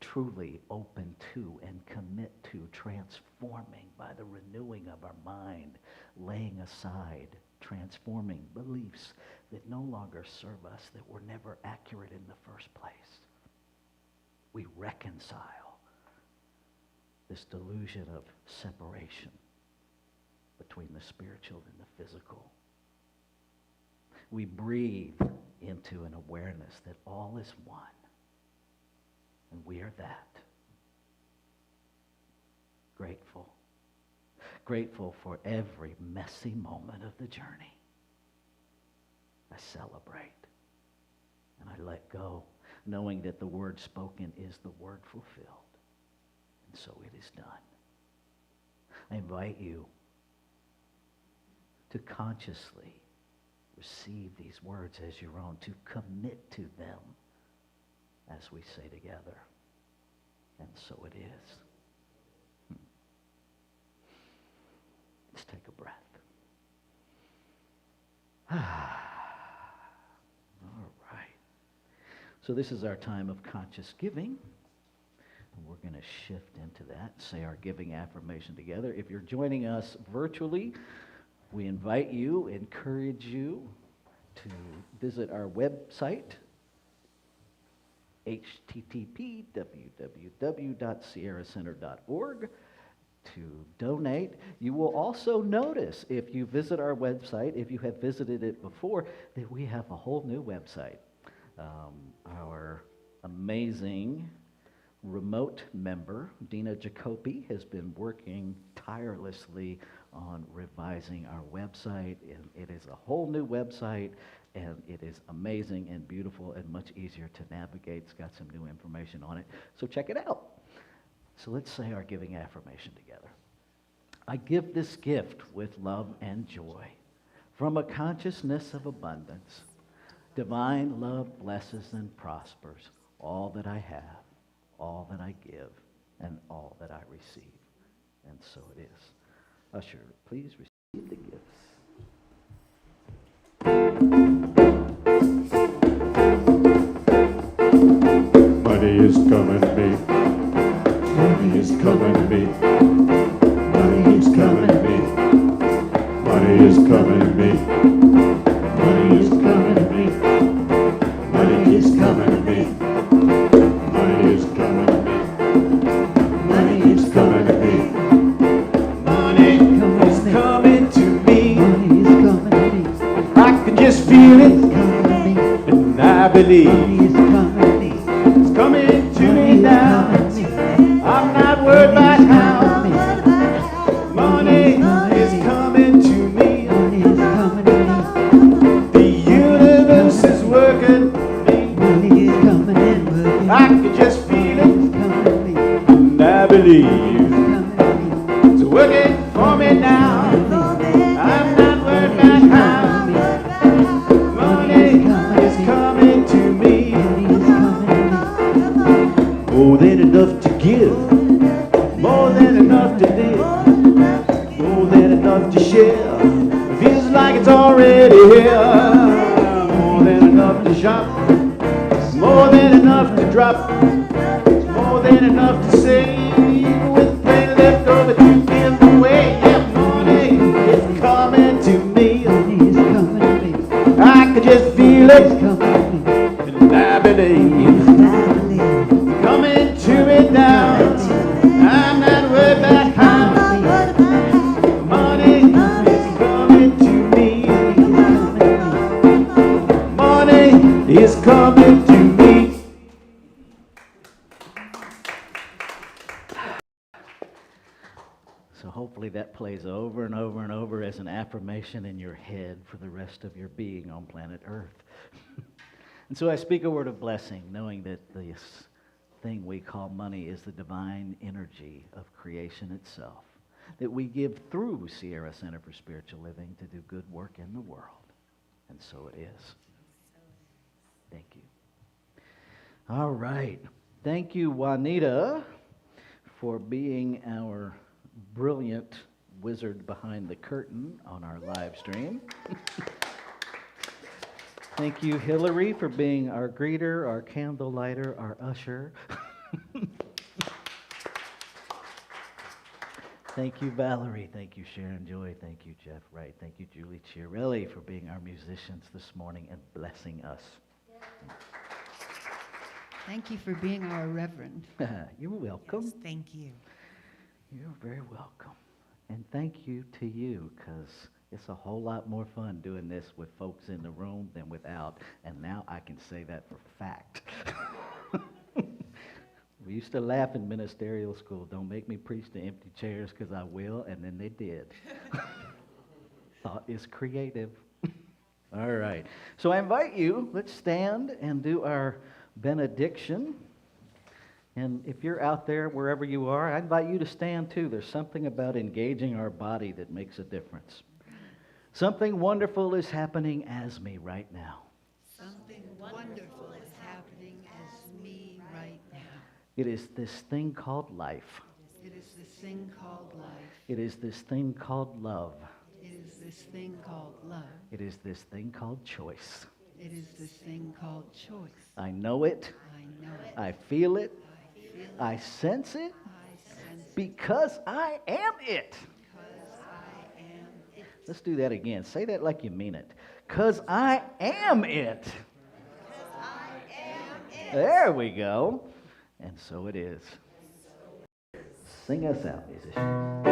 truly open to and commit to transforming by the renewing of our mind, laying aside transforming beliefs that no longer serve us, that were never accurate in the first place. We reconcile this delusion of separation between the spiritual and the physical. We breathe into an awareness that all is one, and we are that. Grateful. Grateful for every messy moment of the journey. I celebrate and I let go, knowing that the word spoken is the word fulfilled. And so it is done. I invite you to consciously receive these words as your own, to commit to them as we say together. And so it is. Let's take a breath. All right. So this is our time of conscious giving. And we're we're going to shift into that, say our giving affirmation together. If you're joining us virtually, we invite you, encourage you to visit our website, http://www.sierracenter.org, to donate. You will also notice, if you visit our website, if you have visited it before, that we have a whole new website. Our amazing remote member, Dina Jacopi, has been working tirelessly on revising our website, and it is a whole new website, and it is amazing and beautiful and much easier to navigate. It's got some new information on it, so check it out. So let's say our giving affirmation together. I give this gift with love and joy from a consciousness of abundance. Divine love blesses and prospers all that I have, all that I give, and all that I receive. And so it is. Usher, please receive the gifts. Money is coming to me. Money is coming to me. Money is coming to me. Money is coming to me. Money is coming to me. Money is coming to me. Money is coming to me. Money is coming to me. Money is coming to me. I can just feel it, and I believe it's coming to me now. I'm not worried about how. Money is coming to me. The universe is working for me. I can just feel it, and I believe it's working for me now. I'm not worried about how. Money is coming to me. More than enough to give, more than enough to live, more than enough to share. Feels like it's already here. More than enough to shop, more than enough to drop, more than enough to save. With plenty left over to give away. Yeah, money is coming to me. I can just feel it, and I believe coming to me now. I'm not worried about how. Money is coming to me. Money is coming to me. So hopefully that plays over and over and over as an affirmation in your head for the rest of your being on planet Earth. And so I speak a word of blessing, knowing that this thing we call money is the divine energy of creation itself, that we give through Sierra Center for Spiritual Living to do good work in the world. And so it is. Thank you. All right. Thank you, Juanita, for being our brilliant wizard behind the curtain on our live stream. Thank you, Hillary, for being our greeter, our candle lighter, our usher. Thank you, Valerie. Thank you, Sharon Joy. Thank you, Jeff Wright. Thank you, Julie Chiarelli, for being our musicians this morning and blessing us. Thank you for being our Reverend. You're welcome. Yes, thank you. You're very welcome. And thank you to you, because it's a whole lot more fun doing this with folks in the room than without. And now I can say that for fact. We used to laugh in ministerial school, don't make me preach to empty chairs, because I will, and then they did. Thought is creative. All right. So I invite you, let's stand and do our benediction. And if you're out there, wherever you are, I invite you to stand too. There's something about engaging our body that makes a difference. Something wonderful is happening as me right now. Something wonderful is happening as me right now. It is this thing called life. It is this thing called life. It is this thing called love. It is this thing called love. It is this thing called choice. It is this thing called choice. I know it. I know it. I feel it. I feel it. I sense it I sense it because I am it. because I am it. Let's do that again. Say that like you mean it. Because I am it. Because I am it. There we go. And so it is. Sing us out, musician.